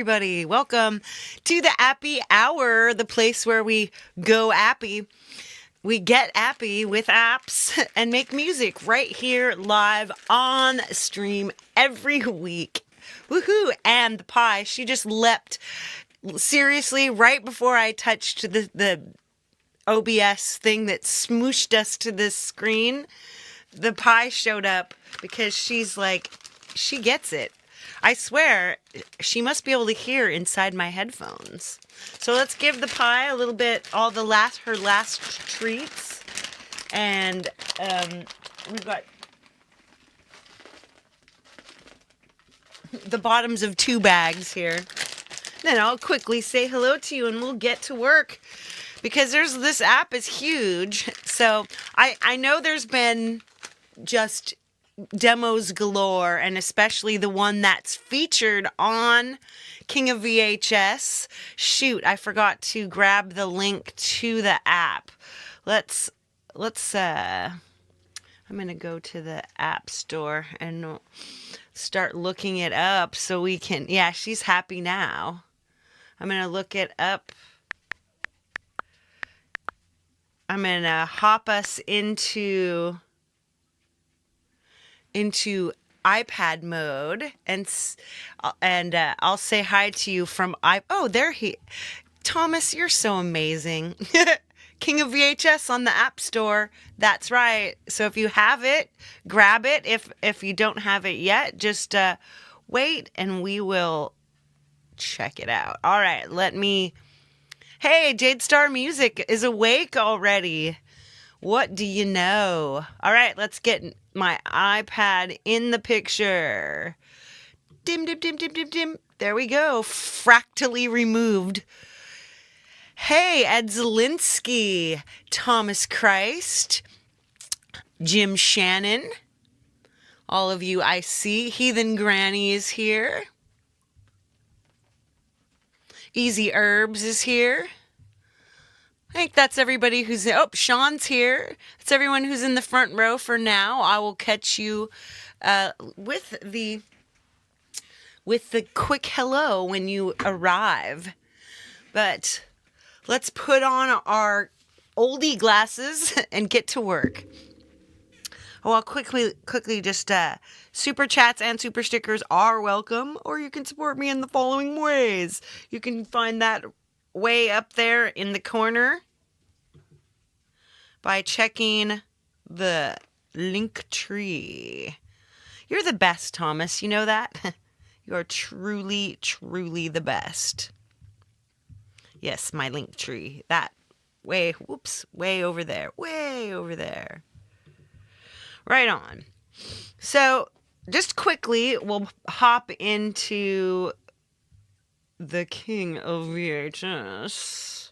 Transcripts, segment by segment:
everybody. Welcome to the Appy Hour, the place where we go appy. We get appy with apps and make music right here live on stream every week. Woohoo! And the pie, she just leapt seriously right before I touched the OBS thing that smooshed us to this screen. The pie showed up because she's like, she gets it. I swear, she must be able to hear inside my headphones. So let's give the pie a little bit, her last treats. And we've got the bottoms of 2 bags here. Then I'll quickly say hello to you and we'll get to work. Because this app is huge. So I know there's been just demos galore, and especially the one that's featured on King of VHS. Shoot, I forgot to grab the link to the app. Let's I'm gonna go to the app store and start looking it up so we can, yeah, she's happy now. I'm gonna look it up. I'm gonna hop us into iPad mode, and I'll say hi to you from Thomas, you're so amazing. King of VHS on the App Store. That's right. So if you have it, grab it. If you don't have it yet, just wait and we will check it out. All right, Hey, Jade Star Music is awake already. What do you know? All right, let's get my iPad in the picture. Dim, dim, dim, dim, dim, dim. There we go. Fractally removed. Hey, Ed Zielinski, Thomas Christ, Jim Shannon. All of you I see. Heathen Granny is here. Easy Herbs is here. I think that's everybody who's... Oh, Sean's here. That's everyone who's in the front row for now. I will catch you with the quick hello when you arrive. But let's put on our oldie glasses and get to work. Oh, I'll quickly just... super chats and super stickers are welcome, or you can support me in the following ways. You can find that way up there in the corner by checking the link tree. You're the best, Thomas. You know that? You are truly, truly the best. Yes, my link tree. That way over there. Way over there. Right on. So, just quickly, we'll hop into the King of VHS.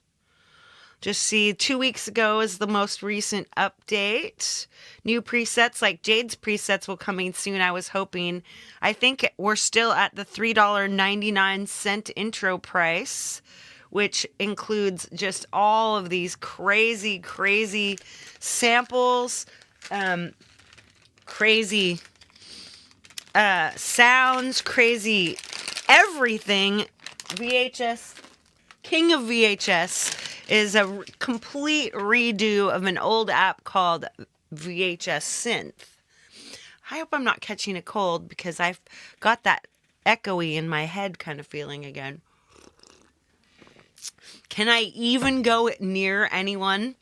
Just see, 2 weeks ago is the most recent update. New presets, like Jade's presets, will coming soon, I was hoping. I think we're still at the $3.99 intro price, which includes just all of these crazy, crazy samples, crazy sounds, crazy everything. VHS, King of VHS, is a complete redo of an old app called VHS Synth. I hope I'm not catching a cold because I've got that echoey in my head kind of feeling again. Can I even go near anyone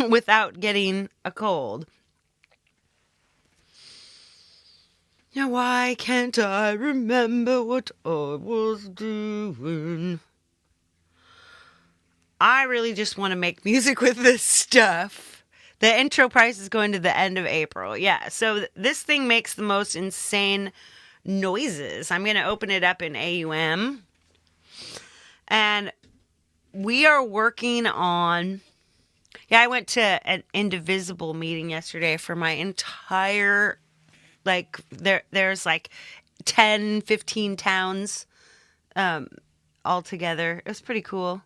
without getting a cold? Now why can't I remember what I was doing? I really just want to make music with this stuff. The intro price is going to the end of April. Yeah, so this thing makes the most insane noises. I'm going to open it up in AUM. And we are working on... Yeah, I went to an Indivisible meeting yesterday for my entire... There's 10, 15 towns all together. It was pretty cool.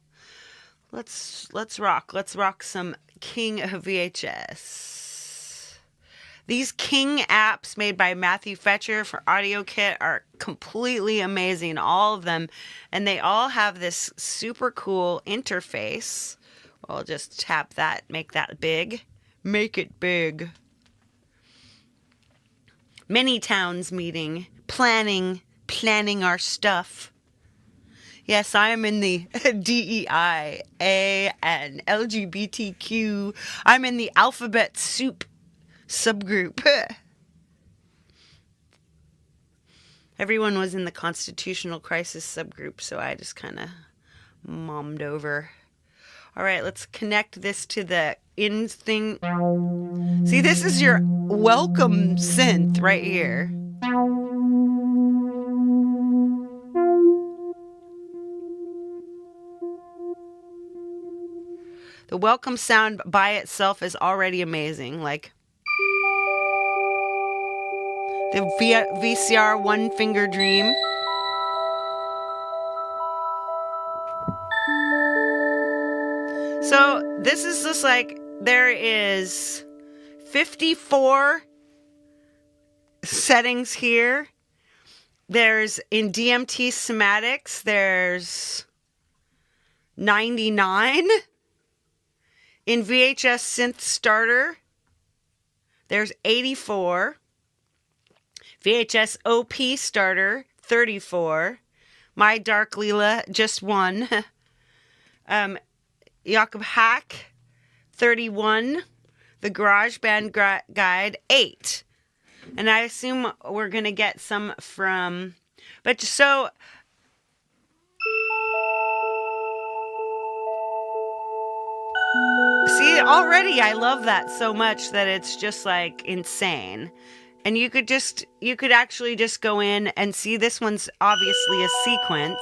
Let's rock some King of VHS. These King apps made by Matthew Fetcher for AudioKit are completely amazing, all of them. And they all have this super cool interface. I'll just tap that, make that big. Make it big. Many towns meeting, planning our stuff. Yes, I am in the DEI, A, and LGBTQ. I'm in the alphabet soup subgroup. Everyone was in the constitutional crisis subgroup, so I just kind of mommed over. All right, let's connect this to the in thing. See, this is your welcome synth right here. The welcome sound by itself is already amazing. Like the VCR One Finger Dream. So this is just like, there is 54 settings here. There's in DMT Somatics, there's 99. In VHS Synth Starter, there's 84. VHS OP Starter, 34. My Dark Leela, just 1. Jakob Hack, 31. The GarageBand Guide, 8. And I assume we're going to get some from... But so... See, already I love that so much that it's just like insane. And you could actually just go in and see this one's obviously a sequence.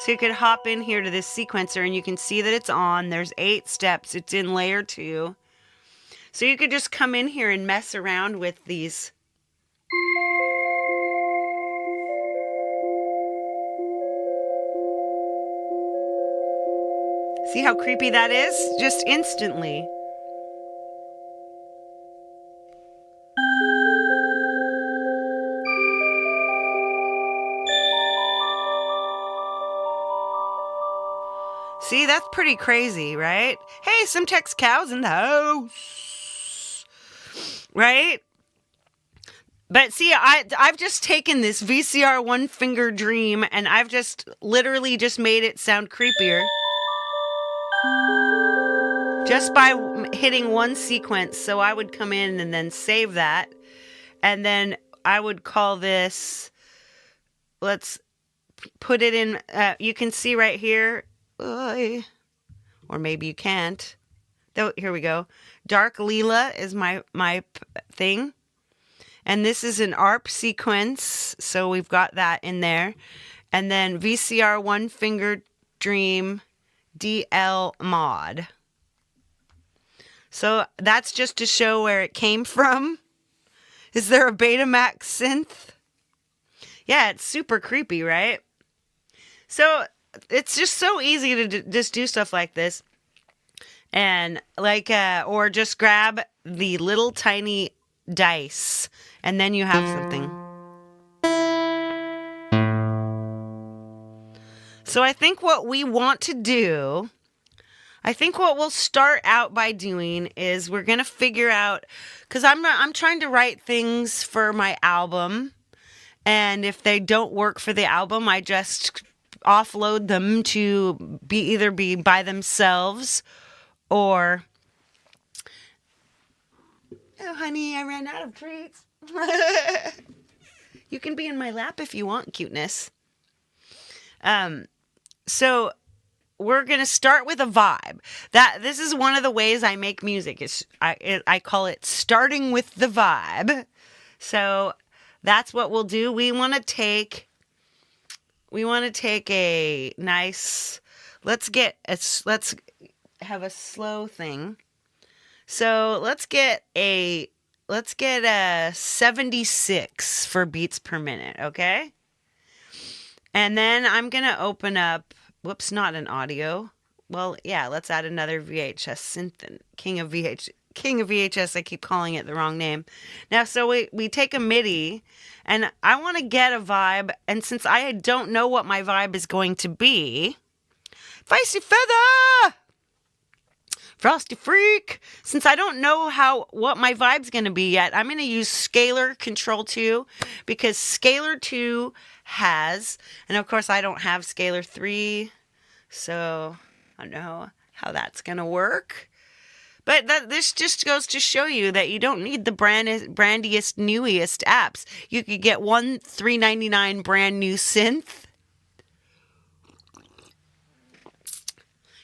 So you could hop in here to this sequencer and you can see that it's on. There's 8 steps. It's in layer 2. So you could just come in here and mess around with these. See how creepy that is? Just instantly. See, that's pretty crazy, right? Hey, some Tex cows in the house. Right? But see, I've just taken this VCR One Finger Dream and I've just literally just made it sound creepier. Just by hitting one sequence. So I would come in and then save that. And then I would call this, let's put it in, you can see right here. Or maybe you can't. Here we go. Dark Leela is my thing. And this is an ARP sequence. So we've got that in there. And then VCR One Finger Dream DL mod. So that's just to show where it came from. Is there a Betamax synth? Yeah, it's super creepy, right? So it's just so easy to just do stuff like this. And like, or just grab the little tiny dice and then you have something. So I think what we want to do, I think what we'll start out by doing is we're going to figure out, because I'm trying to write things for my album. And if they don't work for the album, I just offload them to either be by themselves or... Oh, honey, I ran out of treats. You can be in my lap if you want, cuteness. So we're going to start with a vibe. This is one of the ways I make music. I call it starting with the vibe. So that's what we'll do. We want to take a nice, let's have a slow thing. So let's get a 76 for beats per minute, okay? And then I'm going to open up, whoops, not an audio. Well, yeah, let's add another VHS synth, King king of VHS. I keep calling it the wrong name. Now, so we take a MIDI, and I want to get a vibe. And since I don't know what my vibe is going to be, Feisty Feather! Frosty Freak! Since I don't know what my vibe's going to be yet, I'm going to use Scalar Control 2, because Scalar 2 has, and of course I don't have Scalar 3, so I don't know how that's going to work. But this just goes to show you that you don't need the brandiest, newiest apps. You could get one $3.99 brand new synth.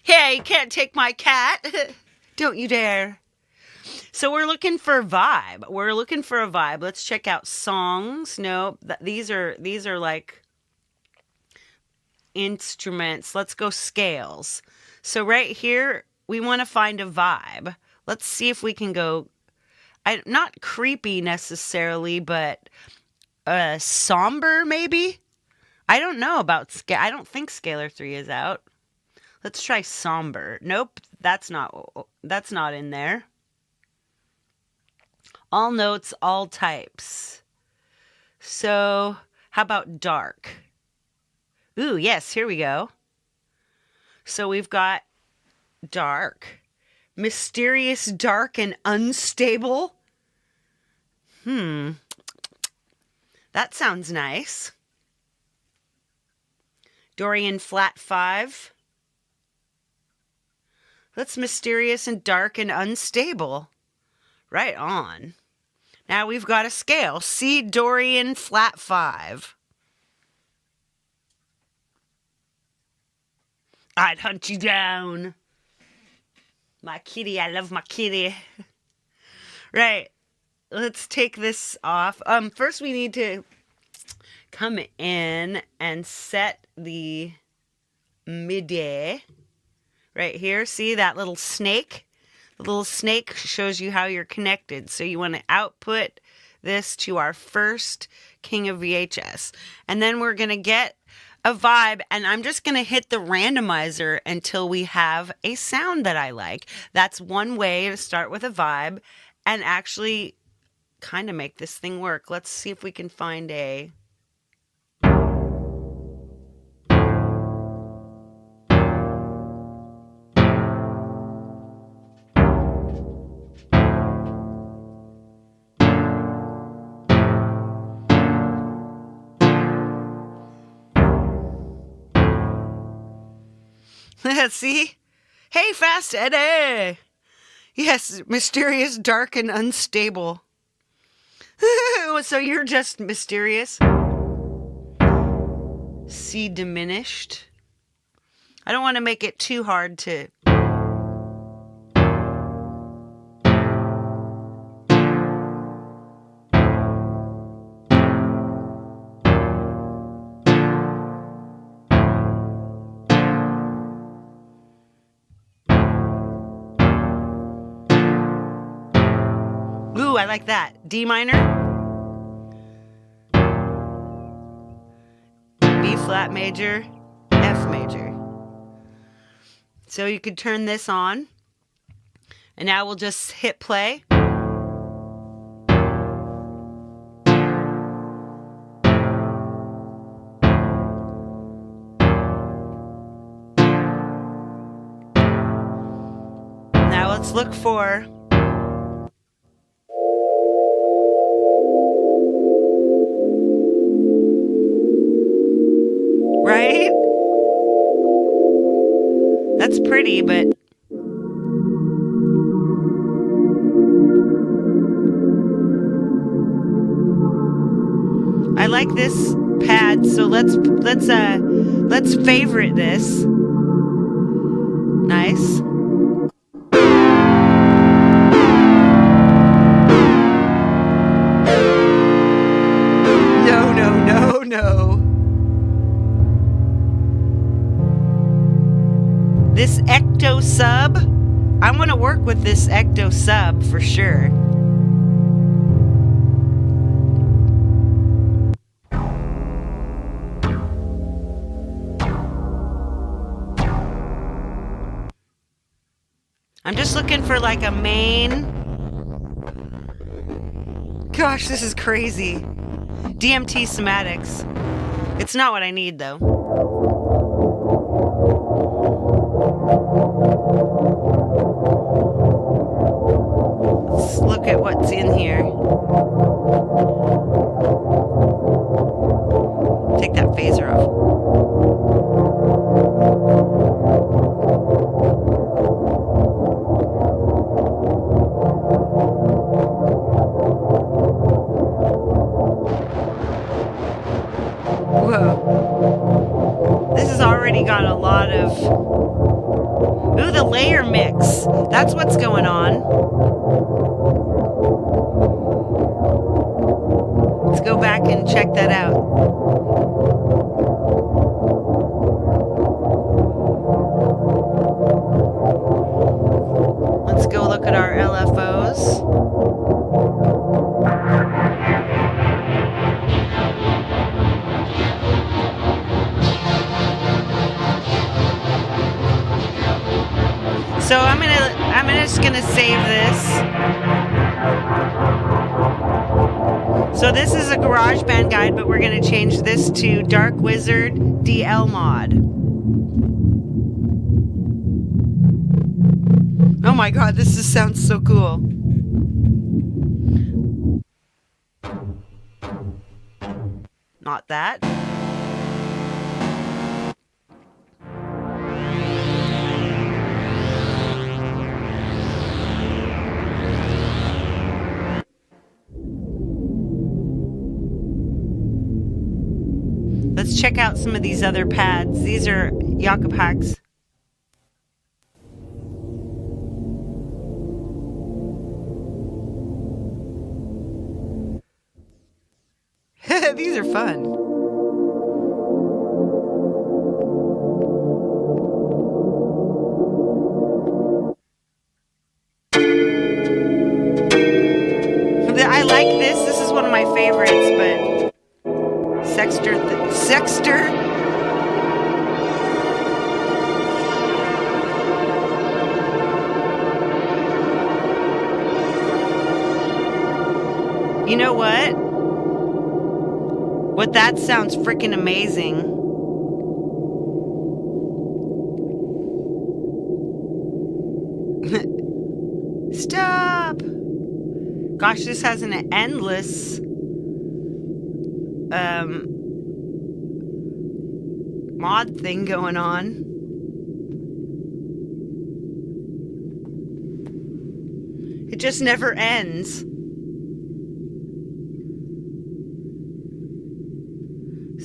Hey, you can't take my cat. Don't you dare. So we're looking for a vibe. Let's check out songs. No, these are like instruments. Let's go scales. So right here, we want to find a vibe. Let's see if we can go, not creepy necessarily, but somber maybe? I don't know about I don't think Scalar 3 is out. Let's try somber. Nope, that's not in there. All notes, all types. So, how about dark? Ooh, yes, here we go. So we've got dark. Mysterious, dark, and unstable. That sounds nice. Dorian flat 5. That's mysterious and dark and unstable. Right on. Now we've got a scale. C Dorian flat 5. I'd hunt you down. My kitty, I love my kitty. Right. Let's take this off. First we need to come in and set the MIDI. Right here, see that little snake? The little snake shows you how you're connected. So you want to output this to our first king of VHS. And then we're going to get a vibe, and I'm just going to hit the randomizer until we have a sound that I like. That's one way to start with a vibe and actually kind of make this thing work. Let's see if we can find a... See? Hey, Fast Eddie! Yes, mysterious, dark, and unstable. So you're just mysterious? C diminished. I don't want to make it too hard to... Ooh, I like that. D minor. B flat major. F major. So you could turn this on. And now we'll just hit play. Now let's look for... Right? That's pretty, but... I like this pad, so let's favorite this. Nice. No. This Ecto sub, I want to work with this Ecto sub for sure. I'm just looking for like a main Gosh, this is crazy. DMT somatics. It's not what I need, though. Let's look at what's in here. Take that phaser off. Whoa. This has already got a lot of... Ooh, the layer mix. That's what's going on. Let's go back and check that out. Let's go look at our LFOs. So I'm just gonna save this. So this is a GarageBand guide, but we're gonna change this to Dark Wizard DL mod. Oh my god, this sounds so cool. Not that. Let's check out some of these other pads. These are APPys. These are fun. I like this. This is one of my favorites, but Sexter. You know what? That sounds freaking amazing. Stop! Gosh, this has an endless mod thing going on. It just never ends.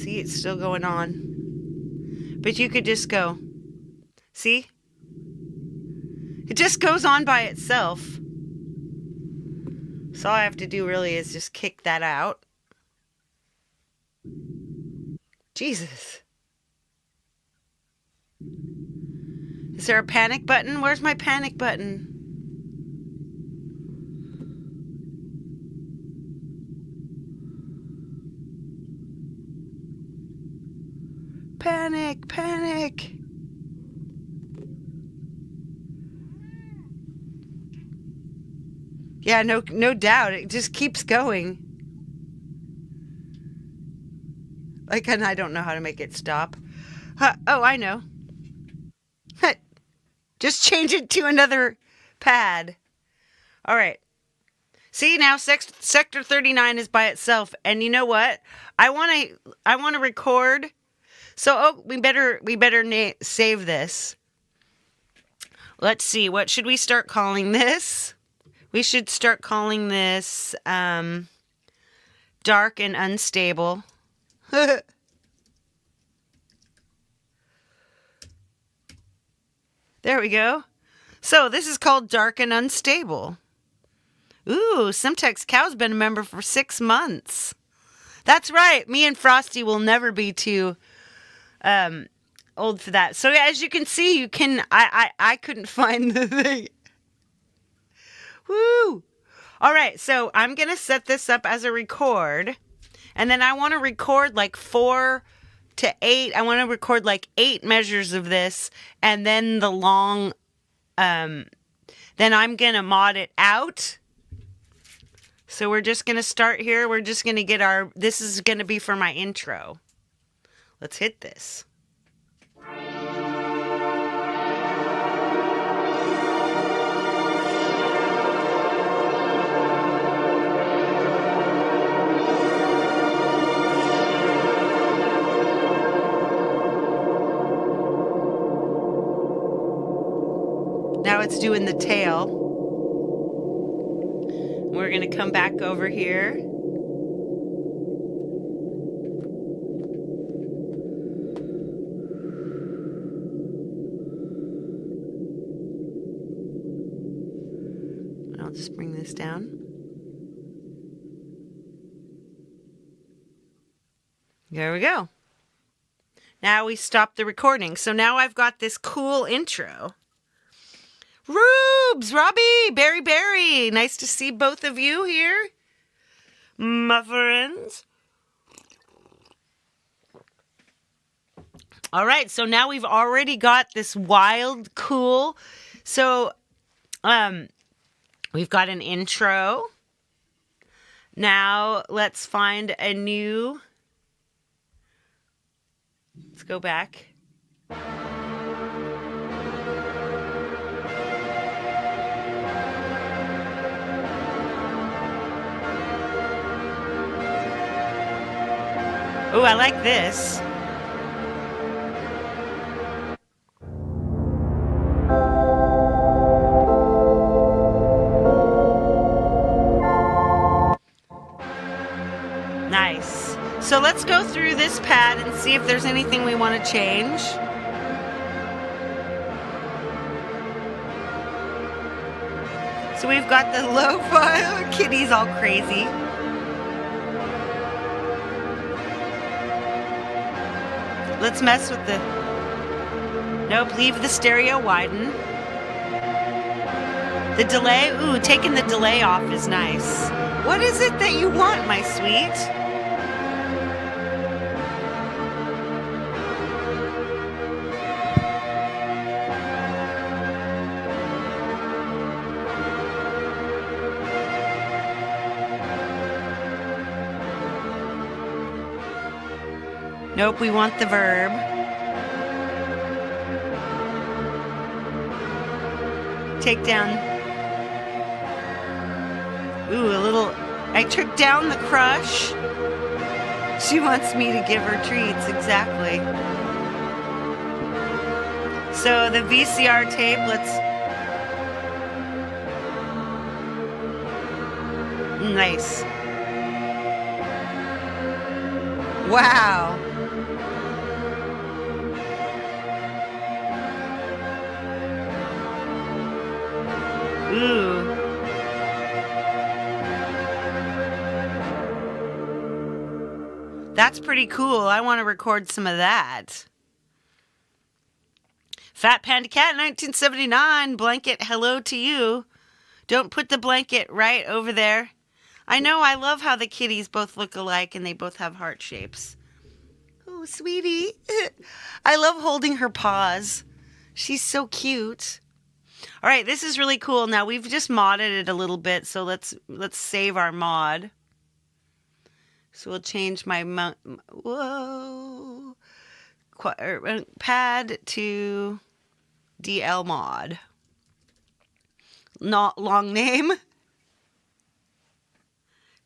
See, it's still going on. But you could just go. See? It just goes on by itself. So all I have to do really is just kick that out. Jesus. Is there a panic button? Where's my panic button? Panic, panic. Yeah, no doubt. It just keeps going. Like, and I don't know how to make it stop. Oh, I know. Just change it to another pad. All right. See, now Sector 39 is by itself. And you know what? I want to record. So, we better save this. Let's see. What should we start calling this? We should start calling this Dark and Unstable. There we go. So, this is called Dark and Unstable. Ooh, Semtex Cow's been a member for 6 months. That's right. Me and Frosty will never be too old for that. So as you can see, you can I couldn't find the thing. Woo! All right, so I'm gonna set this up as a record, and then I want to record like 4 to 8. I want to record like 8 measures of this, and then the long. Then I'm gonna mod it out. So we're just going to start here. We're just going to get this is going to be for my intro. Let's hit this. Now it's doing the tail. We're going to come back over here. I'll just bring this down. There we go. Now we stop the recording. So now I've got this cool intro. Rubes, Robbie, Barry, nice to see both of you here, my friends. All right, so now we've already got this wild, cool. So, we've got an intro. Now let's find a new. Let's go back. Oh, I like this. Nice. So let's go through this pad and see if there's anything we want to change. So we've got the lo-fi. Kitty's all crazy. Let's mess with the... Nope, leave the stereo widen. The delay, ooh, taking the delay off is nice. What is it that you want, my sweet? Nope, we want the verb. Take down. Ooh, a little. I took down the crush. She wants me to give her treats, exactly. So the VCR tape, let's. Nice. Wow. Ooh. That's pretty cool. I want to record some of that. Fat Panda Cat 1979. Blanket, hello to you. Don't put the blanket right over there. I know, I love how the kitties both look alike and they both have heart shapes. Oh, sweetie. I love holding her paws. She's so cute. All right, this is really cool. Now we've just modded it a little bit, so let's save our mod. So we'll change my pad to DL mod. Not long name.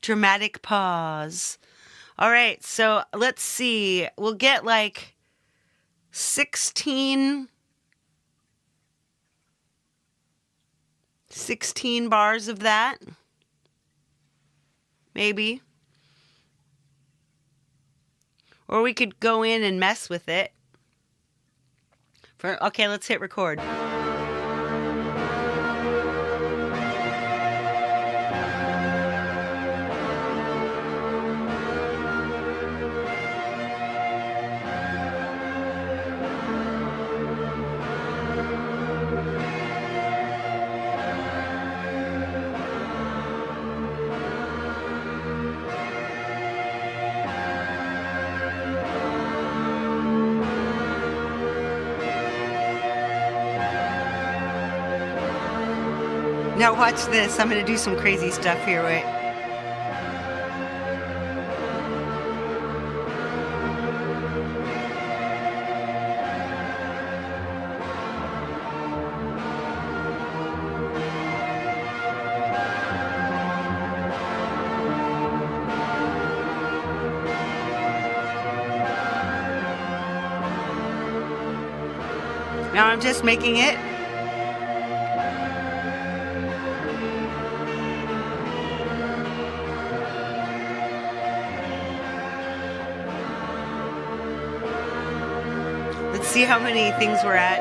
Dramatic pause. All right, so let's see. We'll get like 16 bars of that. Maybe. Or we could go in and mess with it. Okay, let's hit record. Now watch this. I'm going to do some crazy stuff here. Wait. Now I'm just making it. Let's see how many things we're at.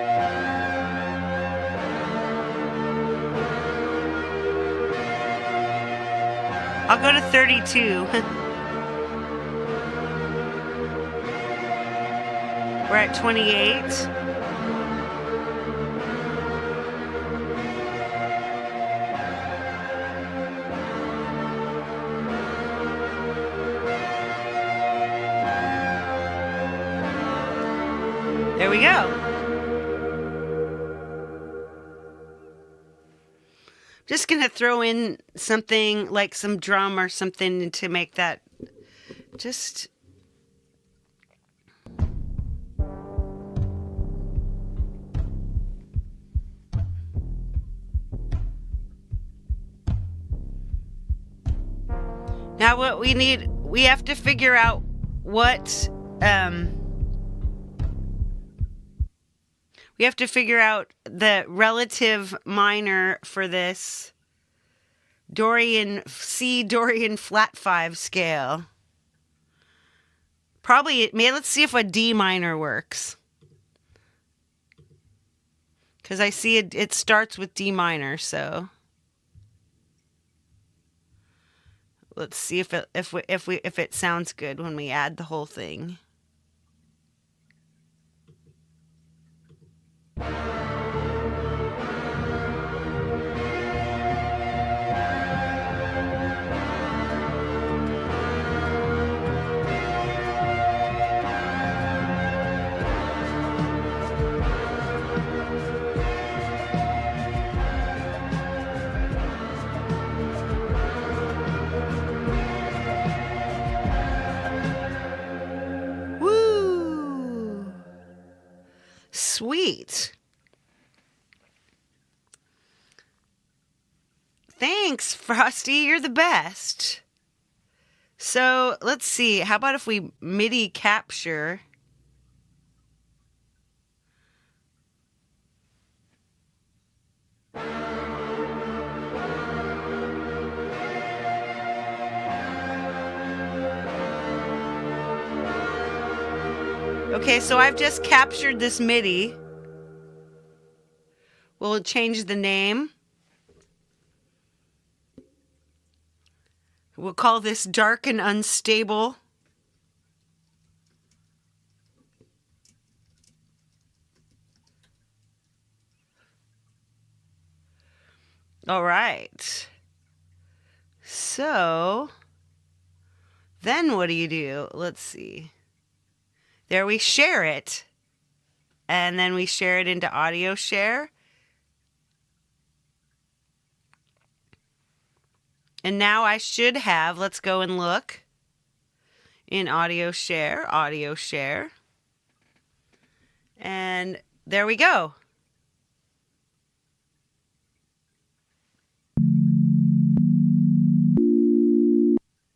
I'll go to 32. We're at 28. There we go. Just gonna throw in something like some drum or something to make that just... Now what we need, we have to figure out what, we have to figure out the relative minor for this Dorian flat 5 scale. Probably, let's see if a D minor works. Because I see it starts with D minor, so... Let's see if it sounds good when we add the whole thing. Sweet. Thanks, Frosty. You're the best. So let's see. How about if we MIDI capture? Okay, so I've just captured this MIDI. We'll change the name. We'll call this Dark and Unstable. All right. So, then what do? Let's see. There we share it. And then we share it into audio share. And now I should have, let's go and look in audio share. And there we go.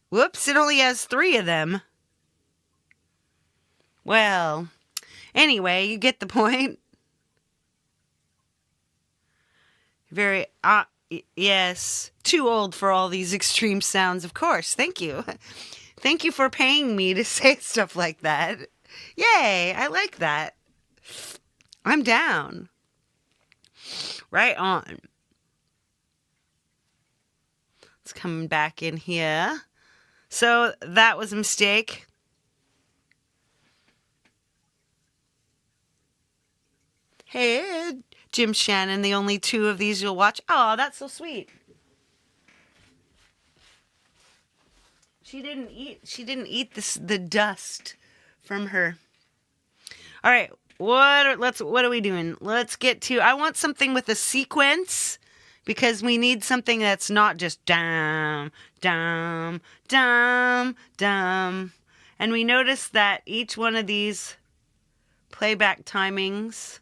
Whoops, it only has 3 of them. Well, anyway, you get the point. Very, yes, too old for all these extreme sounds, of course. Thank you. Thank you for paying me to say stuff like that. Yay, I like that. I'm down. Right on. Let's come back in here. So that was a mistake. Hey, Jim Shannon, the only 2 of these you'll watch. Oh, that's so sweet. She didn't eat the dust from her. All right, what are we doing? Let's get to, I want something with a sequence, because we need something that's not just dum, dum, dum, dum. And we notice that each one of these playback timings,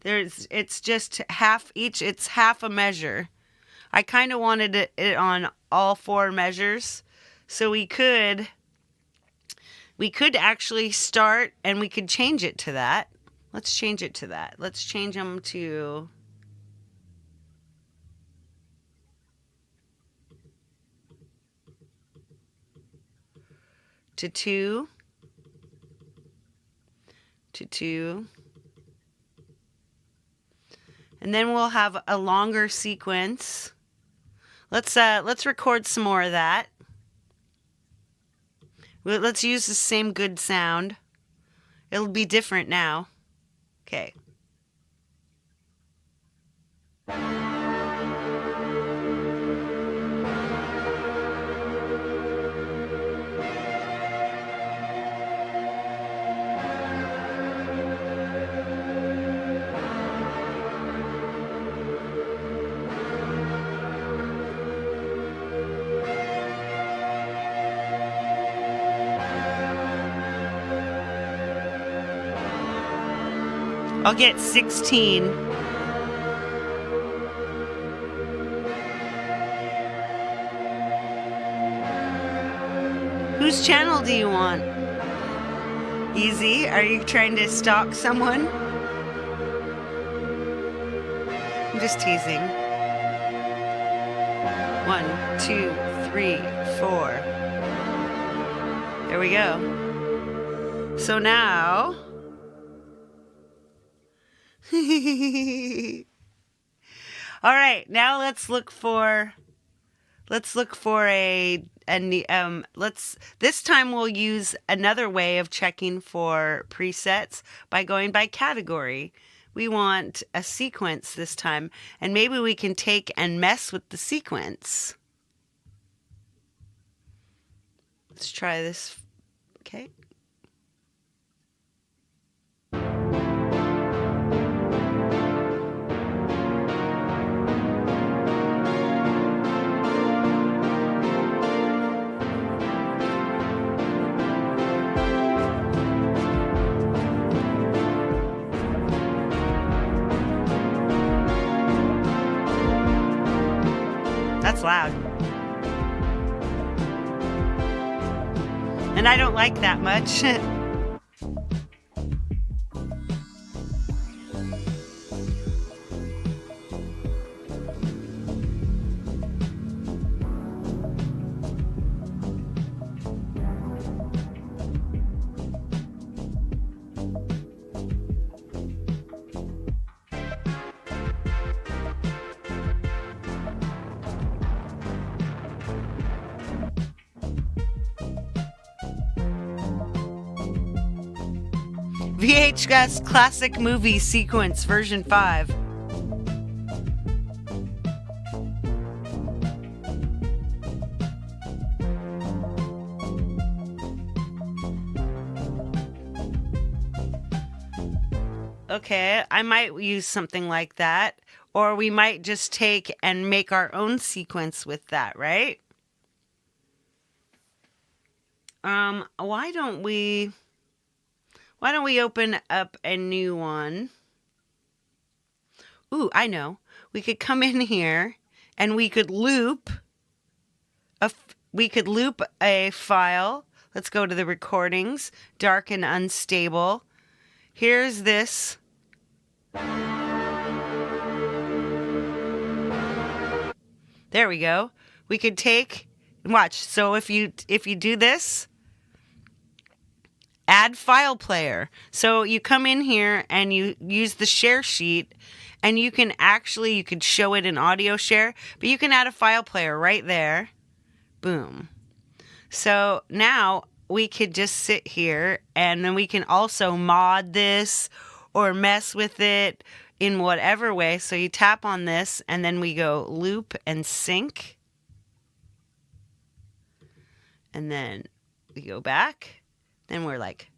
it's just half each, it's half a measure. I kind of wanted it on all 4 measures, so we could actually start and we could change it to that. Let's change it to that. Let's change them to two, to 2. And then we'll have a longer sequence. Let's record some more of that. Let's use the same good sound. It'll be different now. Okay. I'll get 16. Whose channel do you want? Easy? Are you trying to stalk someone? I'm just teasing. 1, 2, 3, 4. There we go. So now... All right, now let's look for this time we'll use another way of checking for presets by going by category. We want a sequence this time, and maybe we can take and mess with the sequence. Let's try this. Okay. That's loud. And I don't like that much. VHS Classic Movie Sequence version 5. Okay, I might use something like that, or we might just take and make our own sequence with that, right? Why don't we open up a new one? Ooh, I know. We could come in here and we could loop a file. Let's go to the recordings, dark and unstable. Here's this. There we go. We could take and watch. So if you do this, add file player. So you come in here and you use the share sheet, and you could show it in audio share, but you can add a file player right there. Boom. So now we could just sit here, and then we can also mod this or mess with it in whatever way. So you tap on this, and then we go loop and sync. And then we go back. Then we're like...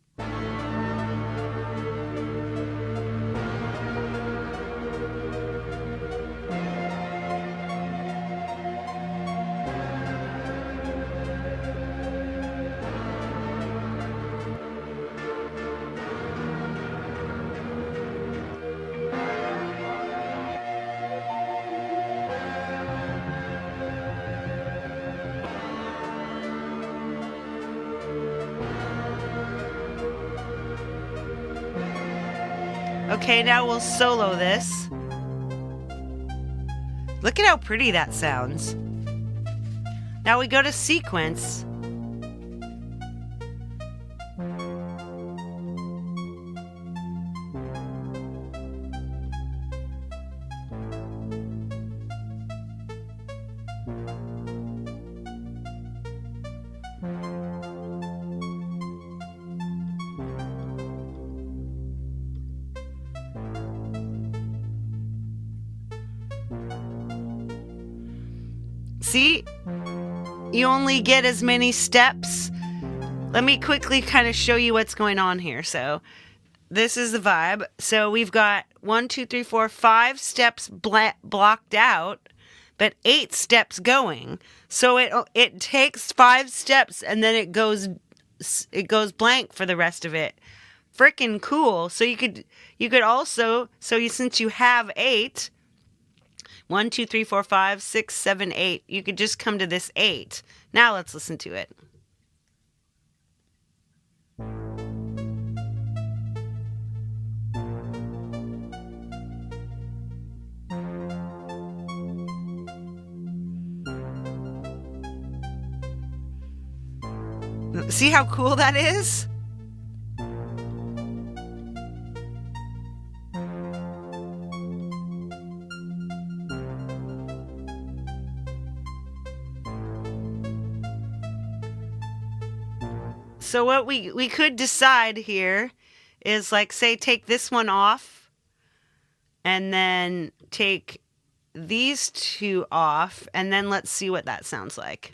Okay, now we'll solo this. Look at how pretty that sounds. Now we go to sequence. See? You only get as many steps. Let me quickly kind of show you what's going on here. So this is the vibe. So we've got 1, 2, 3, 4, 5 steps blocked out, but 8 steps going. So it takes 5 steps and then it goes blank for the rest of it. Freaking cool. So you could also, since you have 8, 1, 2, 3, 4, 5, 6, 7, 8. You could just come to this 8. Now let's listen to it. See how cool that is? So what we could decide here is, like, say, take this one off and then take these 2 off, and then let's see what that sounds like.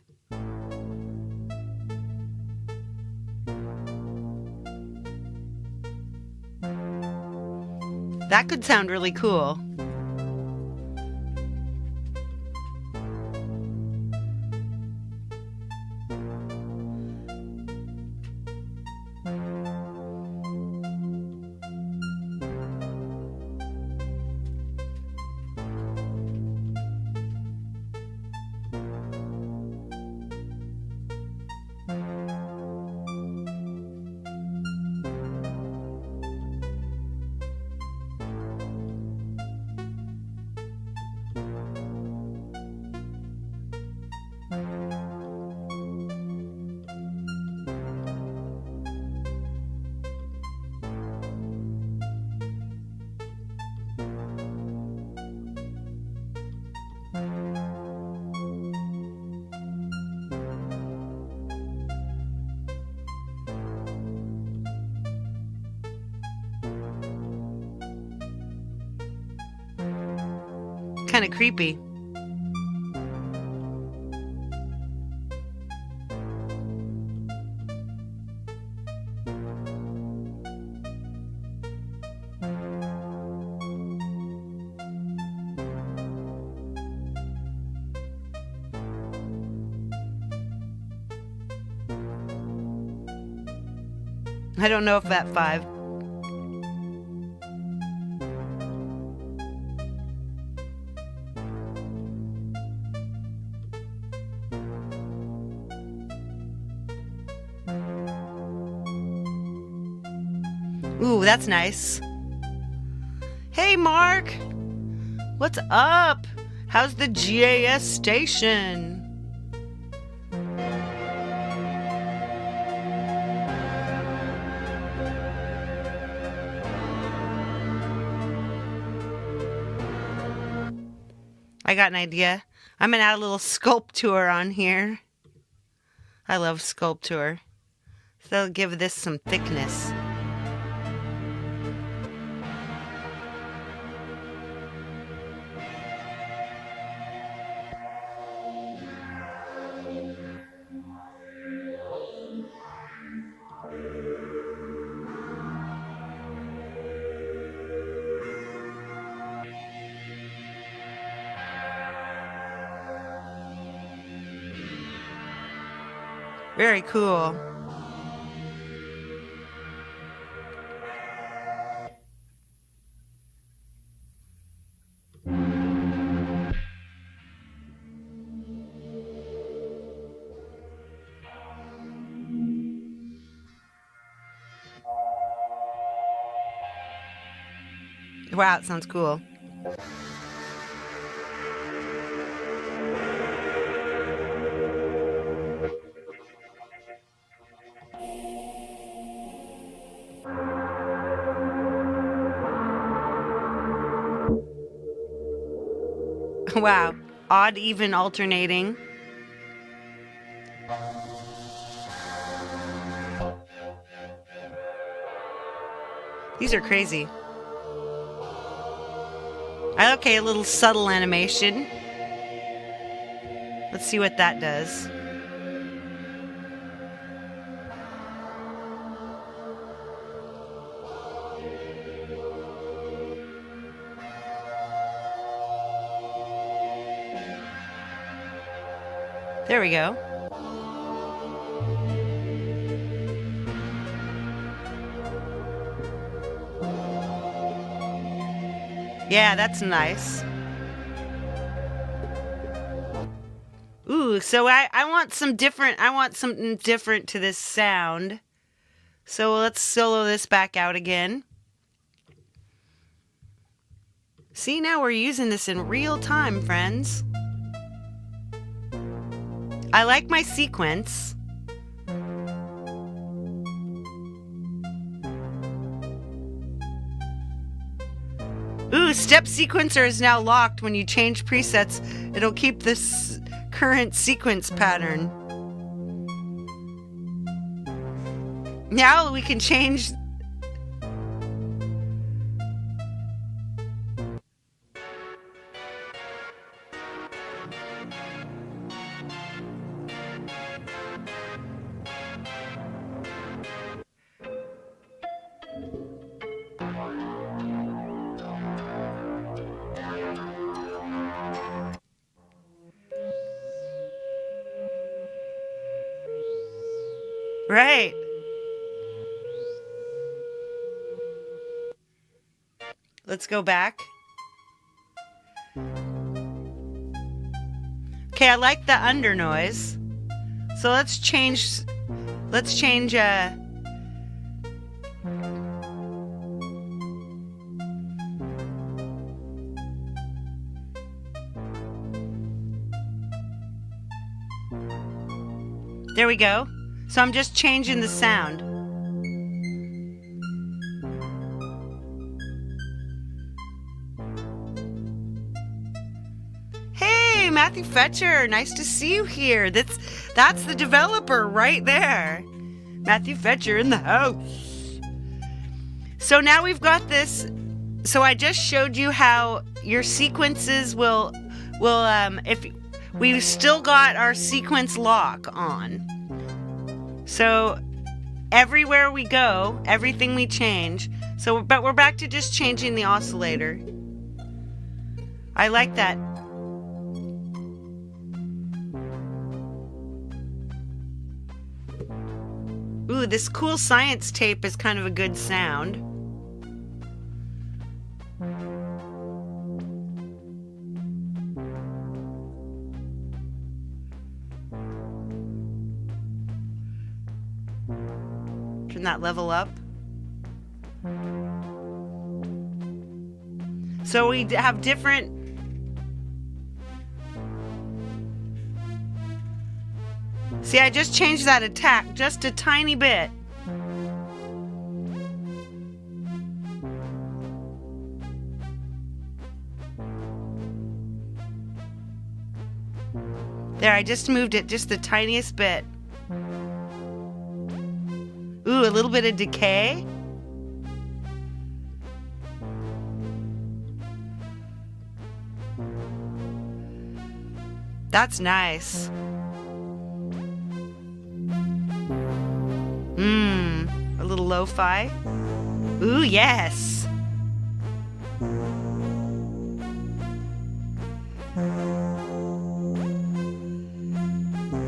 That could sound really cool. Kind of creepy. I don't know if that 5. Ooh, that's nice. Hey, Mark. What's up? How's the GAS station? I got an idea. I'm going to add a little sculpture on here. I love sculpture. So I'll give this some thickness. Very cool. Wow, it sounds cool. Wow. Odd, even, alternating. These are crazy. Okay, a little subtle animation. Let's see what that does. There we go. Yeah, that's nice. Ooh, so I want something different to this sound. So let's solo this back out again. See, now we're using this in real time, friends. I like my sequence. Ooh, step sequencer is now locked. When you change presets, it'll keep this current sequence pattern. Now we can change. Right. Let's go back. Okay, I like the under noise. So let's change there we go. So I'm just changing the sound. Hey, Matthew Fetcher, nice to see you here. That's the developer right there. Matthew Fetcher in the house. So now we've got this. So I just showed you how your sequences will if we've still got our sequence lock on. So everywhere we go, everything we change. So, but we're back to just changing the oscillator. I like that. Ooh, this cool science tape is kind of a good sound. Turn that level up. So we have different. See, I just changed that attack just a tiny bit. There, I just moved it just the tiniest bit. Ooh, a little bit of decay. That's nice. A little lo-fi. Ooh, yes.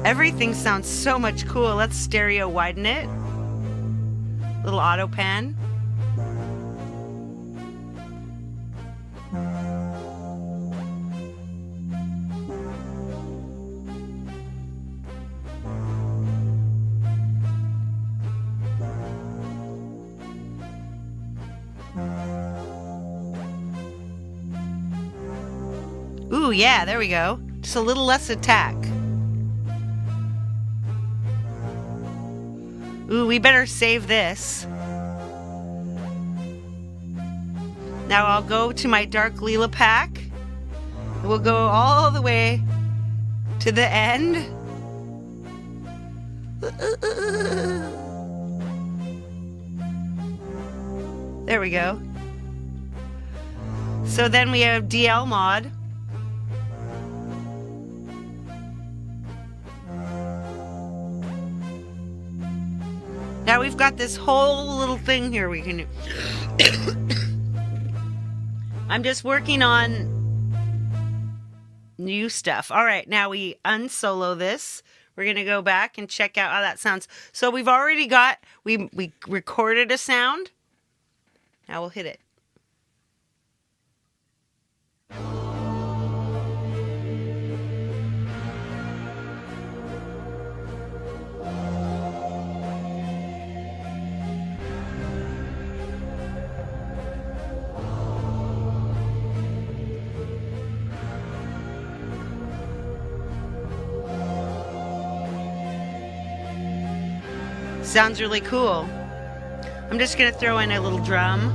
Everything sounds so much cool. Let's stereo widen it. Little auto pan. Ooh, yeah, there we go. Just a little less attack. Ooh, we better save this. Now I'll go to my Dark Leela pack. We'll go all the way to the end. There we go. So then we have DL mod. Now we've got this whole little thing here we can do. I'm just working on new stuff. All right, now we unsolo this. We're going to go back and check out how that sounds. So we've already got, we recorded a sound. Now we'll hit it. Sounds really cool. I'm just going to throw in a little drum.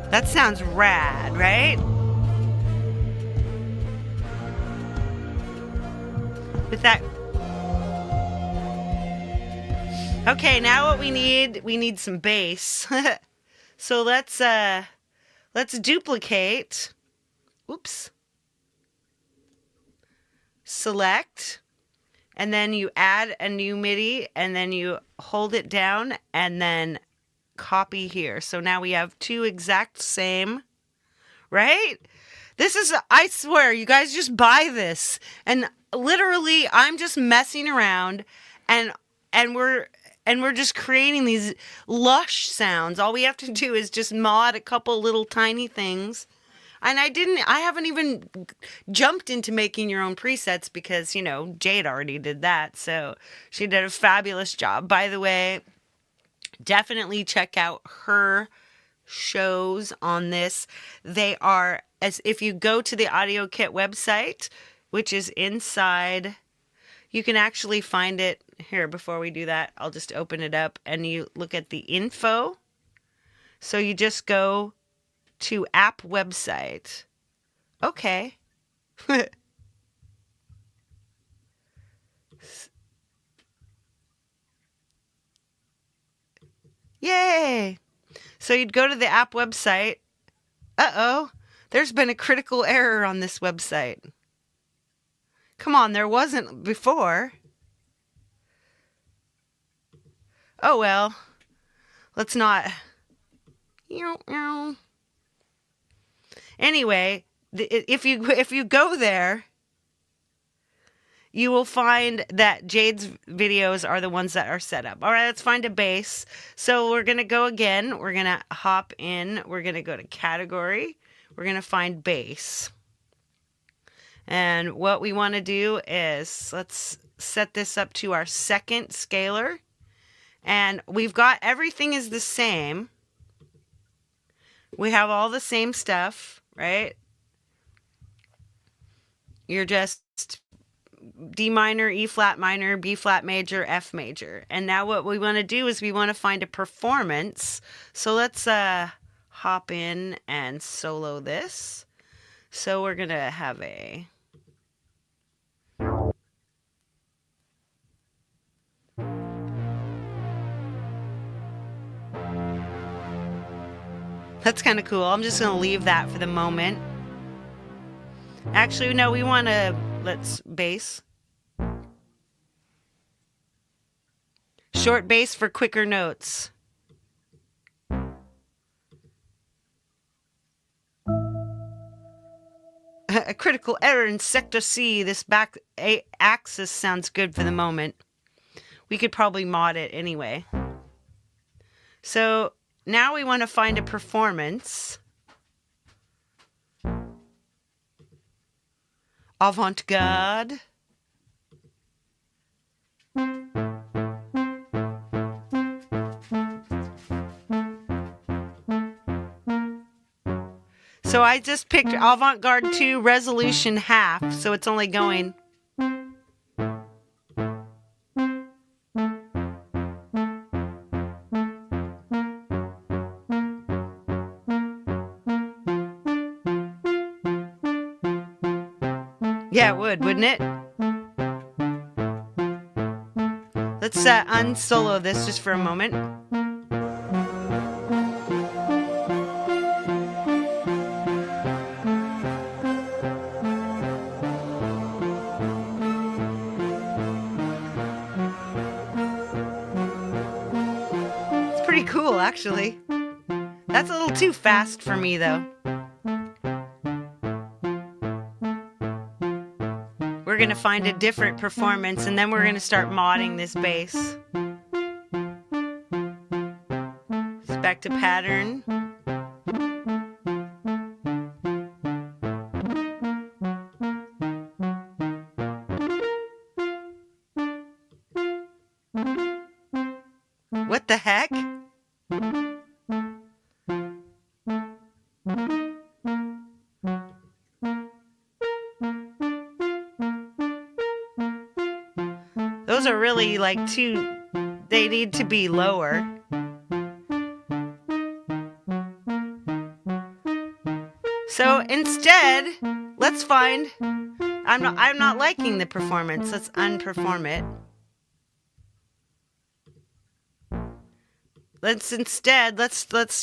That sounds rad, right? With that. Okay, now what we need some bass. So let's duplicate. Oops. Select. And then you add a new MIDI and then you hold it down and then copy here. So now we have two exact same, right? This is, I swear, you guys just buy this. And literally I'm just messing around and we're just creating these lush sounds. All we have to do is just mod a couple little tiny things. And I haven't even jumped into making your own presets because, you know, Jade already did that. So she did a fabulous job. By the way, definitely check out her shows on this. They are, as if you go to the Audio Kit website, which is inside, you can actually find it here. Before we do that, I'll just open it up and you look at the info. So you just go to app website. Okay. Yay! So you'd go to the app website. Uh-oh, there's been a critical error on this website. Come on, there wasn't before. Oh well, let's not. Anyway, if you go there, you will find that Jade's videos are the ones that are set up. All right, let's find a bass. So we're going to go again. We're going to hop in. We're going to go to category. We're going to find bass. And what we want to do is let's set this up to our second scalar. And we've got everything is the same. We have all the same stuff, right? You're just D minor, E flat minor, B flat major, F major. And now what we want to do is we want to find a performance. So let's hop in and solo this. So we're going to have a... That's kind of cool. I'm just going to leave that for the moment. Actually, no, we want to... Let's bass. Short bass for quicker notes. A critical error in sector C. This back axis sounds good for the moment. We could probably mod it anyway. So now we want to find a performance. Avant-garde. So I just picked Avant-Garde 2 resolution half, so it's only going. Yeah, it would, wouldn't it? Let's unsolo this just for a moment. It's pretty cool, actually. That's a little too fast for me, though. We're going to find a different performance, and then we're going to start modding this bass. It's back to pattern. What the heck? Those are really like they need to be lower. So instead, let's find, I'm not liking the performance. Let's unperform it. Let's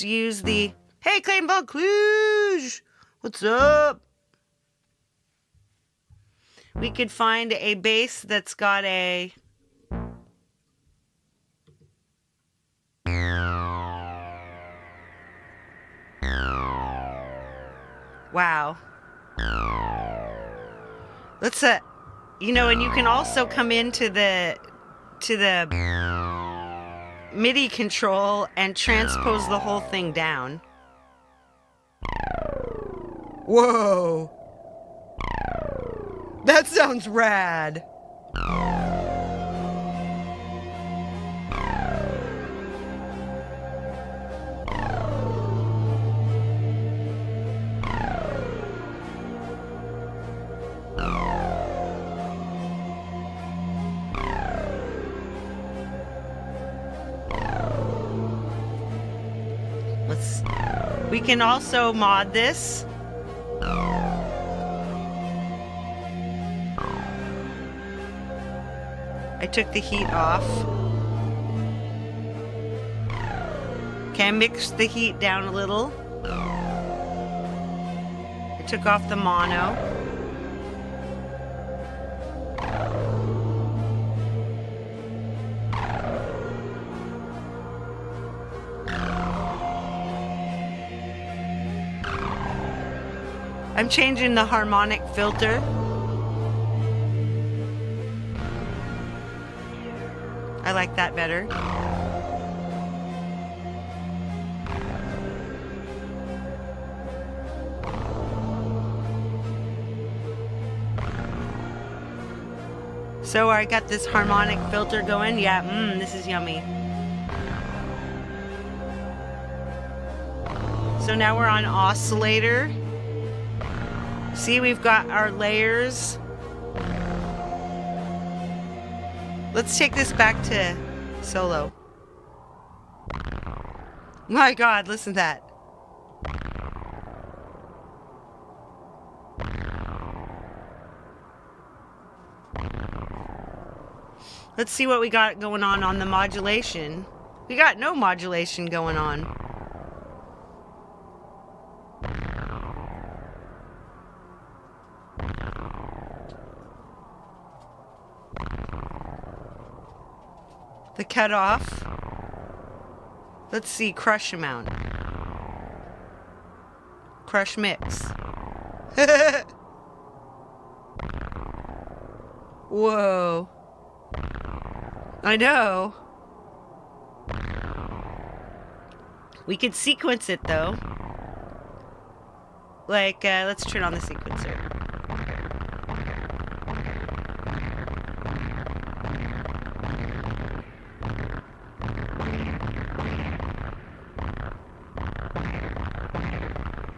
use the, hey, Clayton Vaucluge, what's up? We could find a bass that's got a, wow. Let's you know, and you can also come into the MIDI control and transpose the whole thing down. Whoa. That sounds rad. We can also mod this. I took the heat off. Can mix the heat down a little. I took off the mono. I'm changing the harmonic filter. I like that better. So I got this harmonic filter going. Yeah, this is yummy. So now we're on oscillator. See, we've got our layers. Let's take this back to solo. My God, listen to that. Let's see what we got going on the modulation. We got no modulation going on. The cutoff. Let's see, crush amount. Crush mix. Whoa. I know. We could sequence it though. Like, let's turn on the sequencer.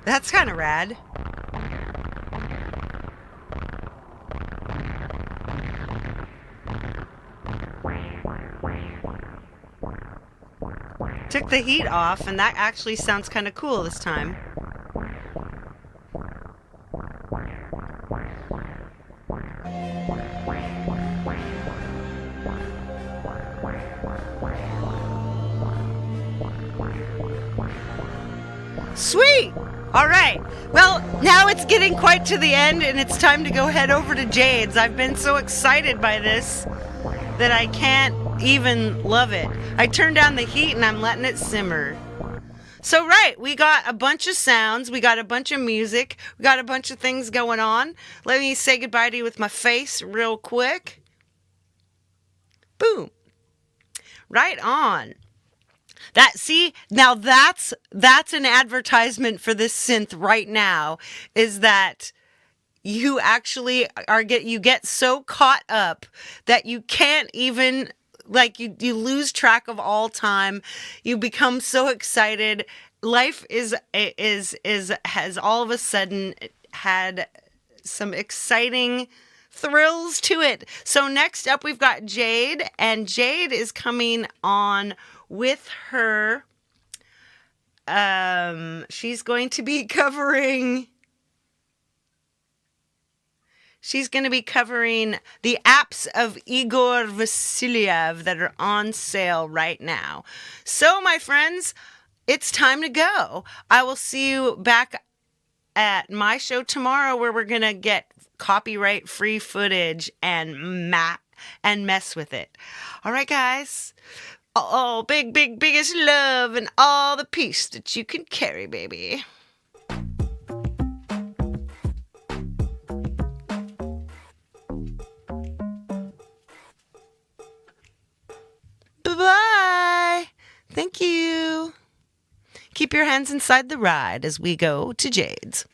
That's kind of rad. Took the heat off, and that actually sounds kind of cool this time. Sweet! All right. Well, now it's getting quite to the end, and it's time to go head over to Jade's. I've been so excited by this that I can't even love it. I turned down the heat, and I'm letting it simmer. So, right, we got a bunch of sounds. We got a bunch of music. We got a bunch of things going on. Let me say goodbye to you with my face real quick. Boom. Right on. Now that's an advertisement for this synth right now, is that you actually you get so caught up that you can't even, like, you lose track of all time. You become so excited. Life has all of a sudden had some exciting thrills to it. So next up we've got Jade, and Jade is coming on with her, she's going to be covering the apps of Igor Vasilyev that are on sale right now. So, my friends, it's time to go. I will see you back at my show tomorrow, where we're going to get copyright-free footage and mess with it. All right, guys. Oh, biggest love and all the peace that you can carry, baby. Bye-bye. Thank you. Keep your hands inside the ride as we go to Jade's.